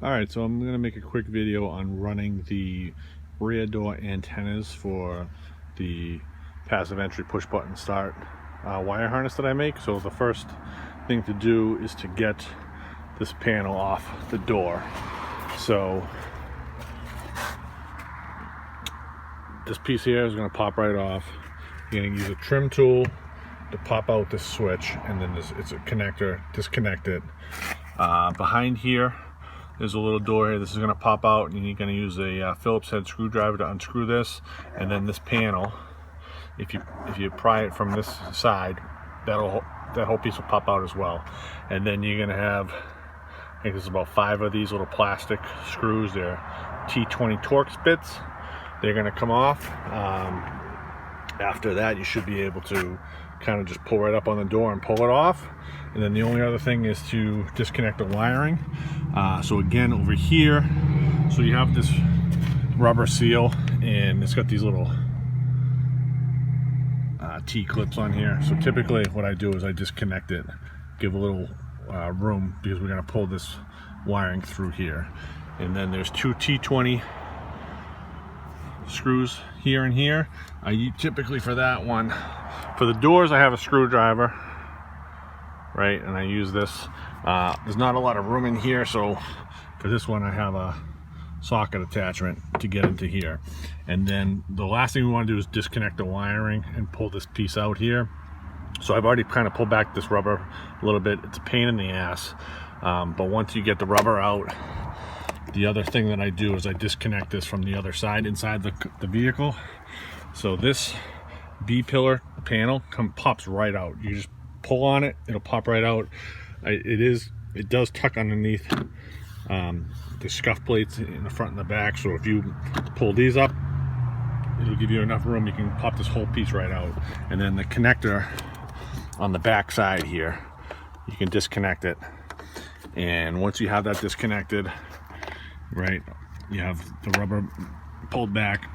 Alright, so I'm going to make a quick video on running the rear door antennas for the passive entry push button start wire harness that I make. So the first thing to do is to get this panel off the door. So this piece here is going to pop right off. You're going to use a trim tool to pop out this switch, and then it's a connector, disconnect it. Behind here there's a little door here. This is going to pop out, and you're going to use a Phillips head screwdriver to unscrew this, and then this panel, if you pry it from this side, that whole piece will pop out as well. And then you're going to have, I think there's about 5 of these little plastic screws. They're T20 Torx bits. They're going to come off. After that, you should be able to kind of just pull right up on the door and pull it off. And then the only other thing is to disconnect the wiring. So again, over here, so you have this rubber seal, and it's got these little T-clips on here. So typically what I do is I disconnect it, give a little room, because we're going to pull this wiring through here. And then there's 2 T20 screws here and here. Typically for that one, for the doors, I have a screwdriver, right, and I use this. There's not a lot of room in here, so for this one I have a socket attachment to get into here. And then the last thing we want to do is disconnect the wiring and pull this piece out here. So I've already kind of pulled back this rubber a little bit. It's a pain in the ass, but once you get the rubber out, the other thing that I do is I disconnect this from the other side inside the vehicle. So this B-pillar panel pops right out. You just pull on it, it'll pop right out. It does tuck underneath the scuff plates in the front and the back. So if you pull these up, it'll give you enough room. You can pop this whole piece right out. And then the connector on the back side here, you can disconnect it. And once you have that disconnected, right, you have the rubber pulled back,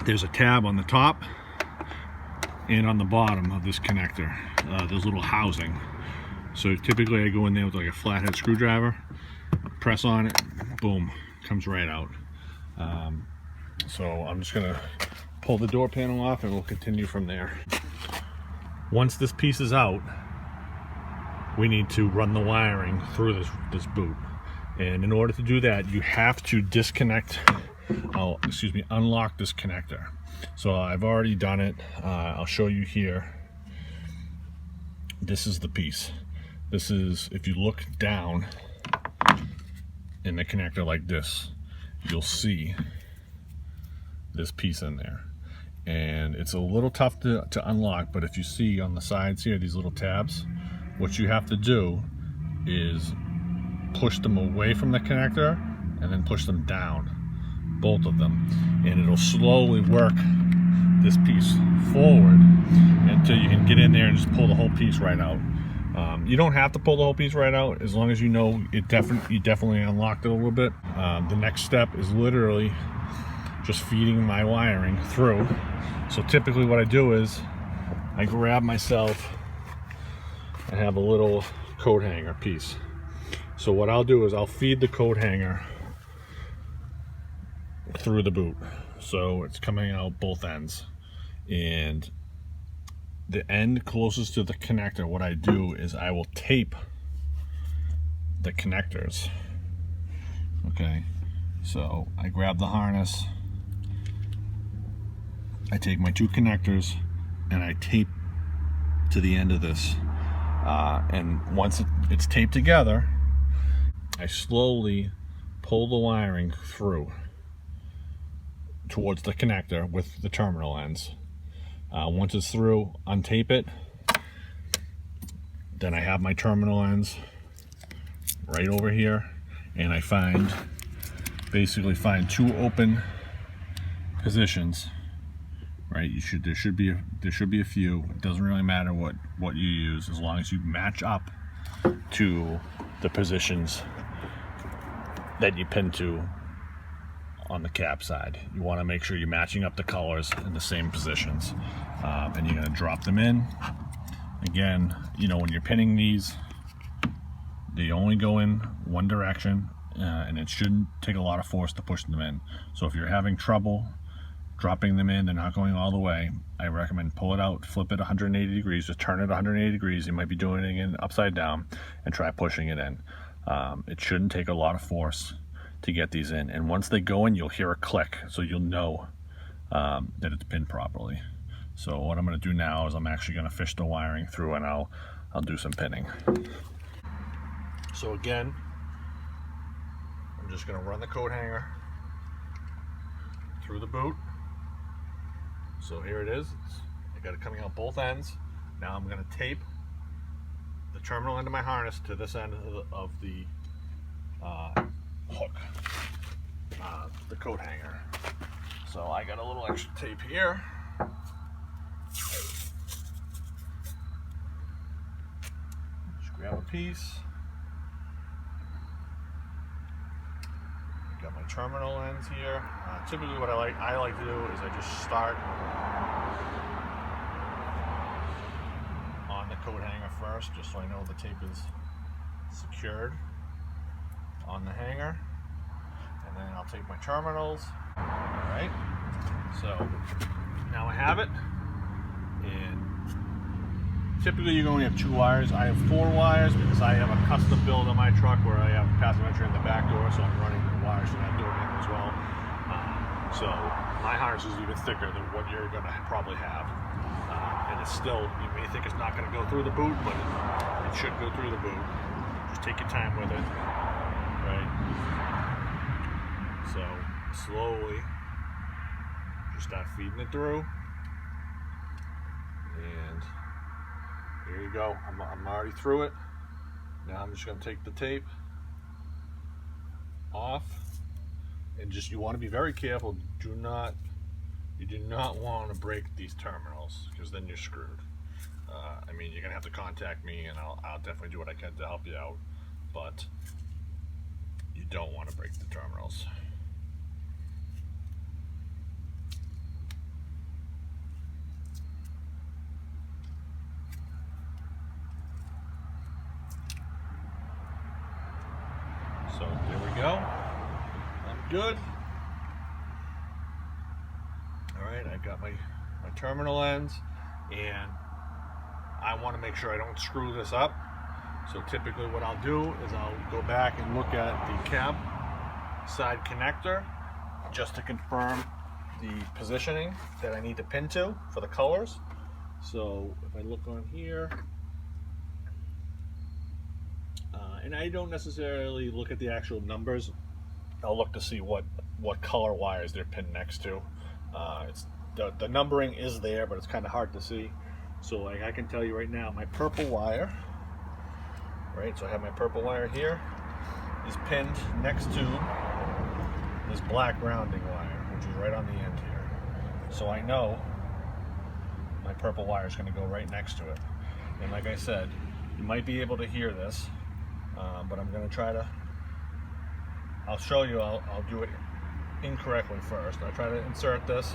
there's a tab on the top and on the bottom of this connector, there's a little housing. So typically I go in there with like a flathead screwdriver, press on it, boom, comes right out. So I'm just gonna pull the door panel off and we'll continue from there. Once this piece is out, we need to run the wiring through this boot. And in order to do that, you have to unlock this connector. So I've already done it. I'll show you here. This is the piece. This is, if you look down in the connector like this, you'll see this piece in there. And it's a little tough to unlock, but if you see on the sides here, these little tabs, what you have to do is push them away from the connector and then push them down, both of them, and it'll slowly work this piece forward until you can get in there and just pull the whole piece right out. You don't have to pull the whole piece right out, as long as you know you definitely unlocked it a little bit. The next step is literally just feeding my wiring through. So typically what I do is I grab myself, I have a little coat hanger piece. So what I'll do is I'll feed the coat hanger through the boot, so it's coming out both ends. And the end closest to the connector, what I do is I will tape the connectors. Okay, so I grab the harness, I take my 2 connectors and I tape to the end of this, and once it's taped together, I slowly pull the wiring through towards the connector with the terminal ends. Once it's through, untape it. Then I have my terminal ends right over here, and I basically find 2 open positions. Right, there should be a few. It doesn't really matter what you use, as long as you match up to the positions that you pin to on the cap side. You want to make sure you're matching up the colors in the same positions, and you're going to drop them in. Again, you know, when you're pinning these, they only go in one direction, and it shouldn't take a lot of force to push them in. So if you're having trouble dropping them in, they're not going all the way, I recommend pull it out, flip it 180 degrees, just turn it 180 degrees. You might be doing it again upside down, and try pushing it in. It shouldn't take a lot of force to get these in, and once they go in, you'll hear a click, so you'll know that it's pinned properly. So what I'm going to do now is I'm actually going to fish the wiring through, and I'll do some pinning. So again, I'm just going to run the coat hanger through the boot. So here it is. I got it coming out both ends. Now I'm going to tape the terminal end of my harness to this end of the hook, the coat hanger. So I got a little extra tape here. Just grab a piece. Got my terminal ends here. Typically what I like to do is I just start on the coat hanger first, just so I know the tape is secured on the hanger, and then I'll take my terminals. Alright, so now I have it, and typically you only have 2 wires. I have 4 wires because I have a custom build on my truck where I have passenger entry in the back door, so I'm running the wires to that door in as well. So my harness is even thicker than what you're going to probably have, and it's still, you may think it's not going to go through the boot, but it should go through the boot. Just take your time with it, right? So slowly just start feeding it through, and here you go. I'm already through it. Now I'm just going to take the tape off, and just, you want to be very careful. You do not want to break these terminals, because then you're screwed. I mean, you're gonna have to contact me, and I'll definitely do what I can to help you out, but you don't want to break the terminals. So there we go. I'm good. Alright, I got my terminal ends, and I want to make sure I don't screw this up. So typically what I'll do is I'll go back and look at the cab side connector just to confirm the positioning that I need to pin to for the colors. So if I look on here, and I don't necessarily look at the actual numbers, I'll look to see what color wires they're pinned next to. It's the numbering is there, but it's kind of hard to see. So like I can tell you right now, my purple wire, right? So I have my purple wire here, is pinned next to this black grounding wire, which is right on the end here. So I know my purple wire is going to go right next to it. And like I said, you might be able to hear this, but I'm going to try to, I'll show you, I'll do it incorrectly first. I try to insert this,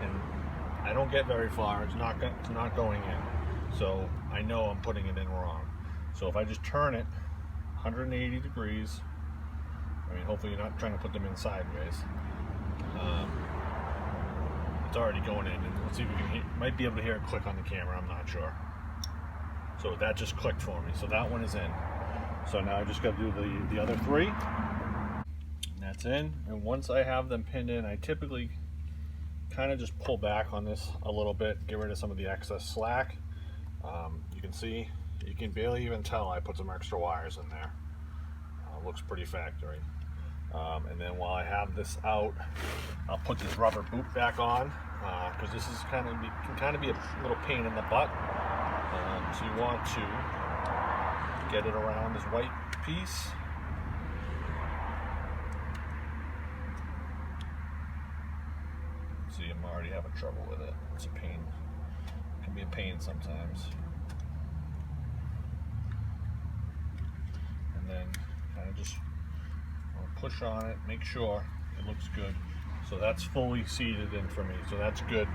and I don't get very far. It's not going in. So I know I'm putting it in wrong. So if I just turn it 180 degrees, I mean, hopefully you're not trying to put them in sideways. It's already going in, and let's see if we can might be able to hear it click on the camera. I'm not sure. So that just clicked for me. So that one is in. So now I just got to do the other 3. And that's in. And once I have them pinned in, I typically kind of just pull back on this a little bit, get rid of some of the excess slack. You can see, you can barely even tell I put some extra wires in there. Looks pretty factory. And then while I have this out, I'll put this rubber boot back on, because this is can kind of be a little pain in the butt. So you want to get it around this white piece. See, I'm already having trouble with it. It's a pain. It can be a pain sometimes. And then kind of just push on it, make sure it looks good. So that's fully seated in for me, so that's good.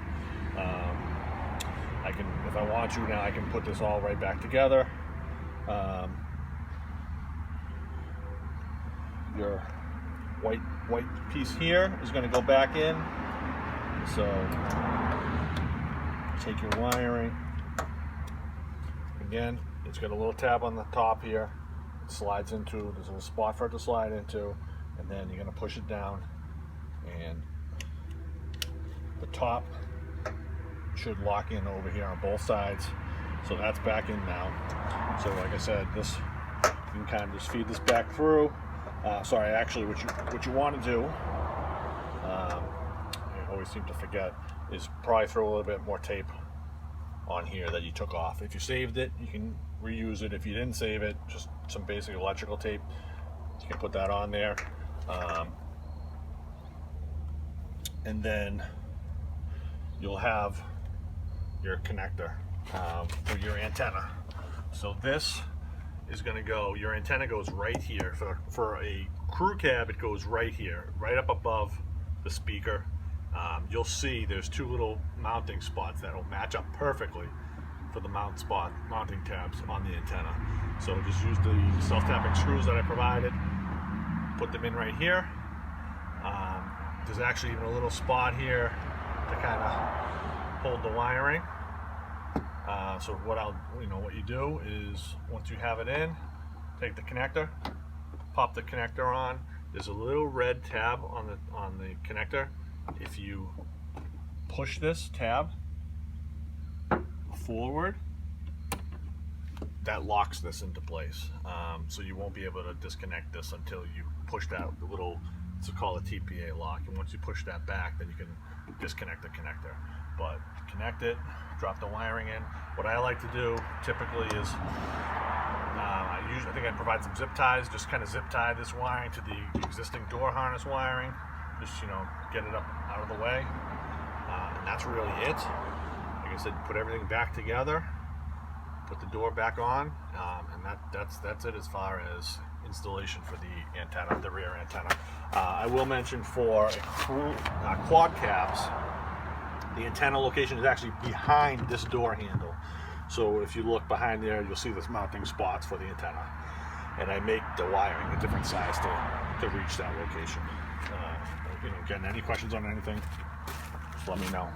I can, if I want to now, I can put this all right back together. your white piece here is going to go back in. So take your wiring. Again, it's got a little tab on the top here. It slides into, there's a little spot for it to slide into, and then you're going to push it down, and the top should lock in over here on both sides. So that's back in now. So like I said, this, you can kind of just feed this back through. Sorry, actually what you want to do, I always seem to forget, is probably throw a little bit more tape on here that you took off. If you saved it, you can reuse it. If you didn't save it, just some basic electrical tape, you can put that on there. And then you'll have your connector for your antenna. So this is going to go, your antenna goes right here. For a crew cab, it goes right here, right up above the speaker. You'll see there's two little mounting spots that will match up perfectly for the mounting tabs on the antenna. So just use the self-tapping screws that I provided, put them in right here. There's actually even a little spot here to kind of hold the wiring. So what you do is, once you have it in, take the connector, pop the connector on. There's a little red tab on the connector. If you push this tab forward, that locks this into place. So you won't be able to disconnect this until you push that little, it's called a TPA lock. And once you push that back, then you can disconnect the connector. But connect it, drop the wiring in. What I like to do typically is, I think I provide some zip ties, just kind of zip tie this wiring to the existing door harness wiring. Just, get it up out of the way. And that's really it. Like I said, put everything back together, put the door back on, and that's it as far as installation for the antenna, the rear antenna. I will mention for quad cabs, the antenna location is actually behind this door handle. So if you look behind there, you'll see this mounting spots for the antenna. And I make the wiring a different size to reach that location. Again, any questions on anything, just let me know.